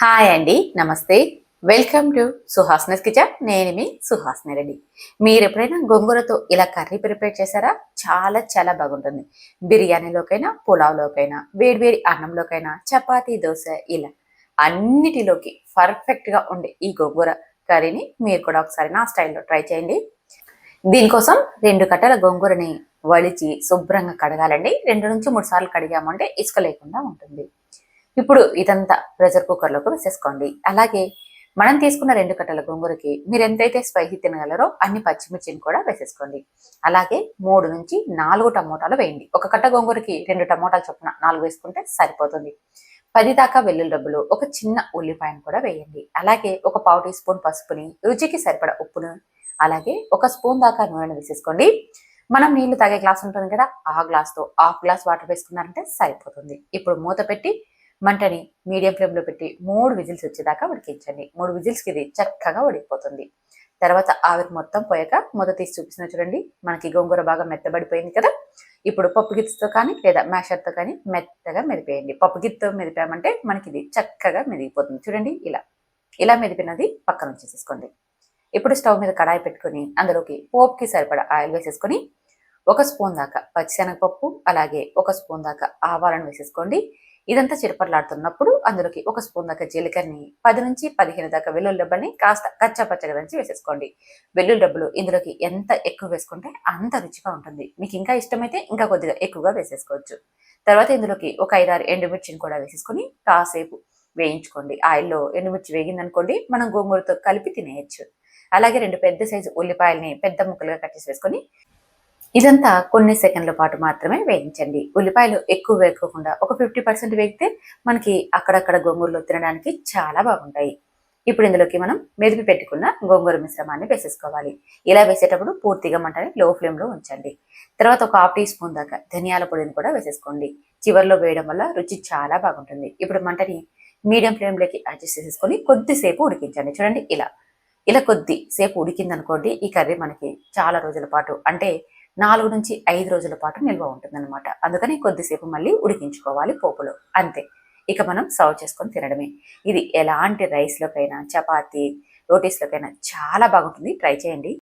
Hi అండి, నమస్తే. Welcome to Suhasni's kitchen. నేను మీ సుహాస్ని రెడ్డి. మీరు ఎప్పుడైనా గోంగూరతో ఇలా కర్రీ ప్రిపేర్ చేశారా? చాలా చాలా బాగుంటుంది. బిర్యానీలోకైనా, పులావ్లోకైనా, వేడివేడి అన్నంలోకైనా, చపాతీ, దోశ ఇలా అన్నిటిలోకి పర్ఫెక్ట్గా ఉండే ఈ గోంగూర కర్రీని మీరు కూడా ఒకసారి నా స్టైల్లో ట్రై చేయండి. దీనికోసం 2 కట్టల గోంగూరని వలిచి శుభ్రంగా కడగాలండి. 2 నుంచి 3 సార్లు కడిగామంటే ఇసుక లేకుండా ఉంటుంది. ఇప్పుడు ఇదంతా ప్రెషర్ కుక్కర్లోకి వేసేసుకోండి. అలాగే మనం తీసుకున్న 2 కట్టల గోంగూరకి మీరు ఎంతైతే స్పైసీ తినగలరో అన్ని పచ్చిమిర్చిని కూడా వేసేసుకోండి. అలాగే 3 నుంచి 4 టమోటాలు వేయండి. ఒక కట్ట గోంగూరకి 2 టమోటాలు చొప్పున 4 వేసుకుంటే సరిపోతుంది. 10 దాకా వెల్లుల్లి డబ్బులు, ఒక చిన్న ఉల్లిపాయను కూడా వేయండి. అలాగే ఒక పావు టీ స్పూన్ పసుపుని, రుచికి సరిపడా ఉప్పును, అలాగే ఒక స్పూన్ దాకా నూనెను వేసేసుకోండి. మనం నీళ్లు తాగే గ్లాస్ ఉంటుంది కదా, ఆ గ్లాస్తో హాఫ్ గ్లాస్ వాటర్ వేసుకున్నారంటే సరిపోతుంది. ఇప్పుడు మూత పెట్టి మంటని మీడియం ఫ్లేమ్లో పెట్టి 3 విజిల్స్ వచ్చేదాకా ఉడికించండి. 3 విజిల్స్కి ఇది చక్కగా ఉడికిపోతుంది. తర్వాత ఆవిరి మొత్తం పోయాక మూత తీసి చూపిస్తున్నా చూడండి, మనకి గోంగూర బాగా మెత్తబడిపోయింది కదా. ఇప్పుడు పప్పు గిత్తుతో కానీ లేదా మ్యాషర్తో కానీ మెత్తగా మెదిపేయండి. పప్పు గిత్తుతో మెదిపామంటే మనకి ఇది చక్కగా మెదిగిపోతుంది. చూడండి, ఇలా ఇలా మెదిపినది పక్కన ఉంచేసేసుకోండి. ఇప్పుడు స్టవ్ మీద కడాయి పెట్టుకొని అందులోకి పోపుకి సరిపడా ఆయిల్ వేసేసుకొని 1 స్పూన్ దాకా పచ్చిశనగపప్పు, అలాగే 1 స్పూన్ దాకా ఆవాలను వేసేసుకోండి. ఇదంతా చిరపట్లాడుతున్నప్పుడు అందులోకి 1 స్పూన్ దాకా జీలకర్రని, 10 నుంచి 15 దాకా వెల్లుల్లి డబ్బని కాస్త కచ్చపచ్చగా దంచి వేసేసుకోండి. వెల్లుల్లి డబ్బులు ఇందులోకి ఎంత ఎక్కువ వేసుకుంటే అంత రుచిగా ఉంటుంది. మీకు ఇంకా ఇష్టమైతే ఇంకా కొద్దిగా ఎక్కువగా వేసేసుకోవచ్చు. తర్వాత ఇందులోకి ఒక 5-6 ఎండుమిర్చిని కూడా వేసేసుకొని కాసేపు వేయించుకోండి. ఆయిల్లో ఎండుమిర్చి వేగిందనుకోండి, మనం గోంగూరతో కలిపి తినేయచ్చు. అలాగే 2 పెద్ద సైజు ఉల్లిపాయల్ని పెద్ద ముక్కలుగా కట్ చేసి వేసుకొని ఇదంతా కొన్ని సెకండ్ల పాటు మాత్రమే వేయించండి. ఉల్లిపాయలు ఎక్కువ వేసుకోకుండా ఒక 50% వేగితే మనకి అక్కడక్కడ గోంగూరలో తినడానికి చాలా బాగుంటాయి. ఇప్పుడు ఇందులోకి మనం మెదిపి పెట్టుకున్న గోంగూర మిశ్రమాన్ని వేసేసుకోవాలి. ఇలా వేసేటప్పుడు పూర్తిగా మంటని లో ఫ్లేమ్లో ఉంచండి. తర్వాత ఒక హాఫ్ టీ స్పూన్ దాకా ధనియాల పొడిని కూడా వేసేసుకోండి. చివరిలో వేయడం వల్ల రుచి చాలా బాగుంటుంది. ఇప్పుడు మంటని మీడియం ఫ్లేమ్లోకి అడ్జస్ట్ చేసేసుకొని కొద్దిసేపు ఉడికించండి. చూడండి, ఇలా ఇలా కొద్దిసేపు ఉడికిందనుకోండి, ఈ కర్రీ మనకి చాలా రోజుల పాటు అంటే 4 నుంచి 5 రోజుల పాటు నిల్వ ఉంటుందన్నమాట. అందుకని కొద్దిసేపు మళ్ళీ ఉడికించుకోవాలి పోపులో, అంతే. ఇక మనం సర్వ్ చేసుకొని తినడమే. ఇది ఎలాంటి రైస్లోకైనా, చపాతీ, రోటీస్లోకైనా చాలా బాగుంటుంది. ట్రై చేయండి.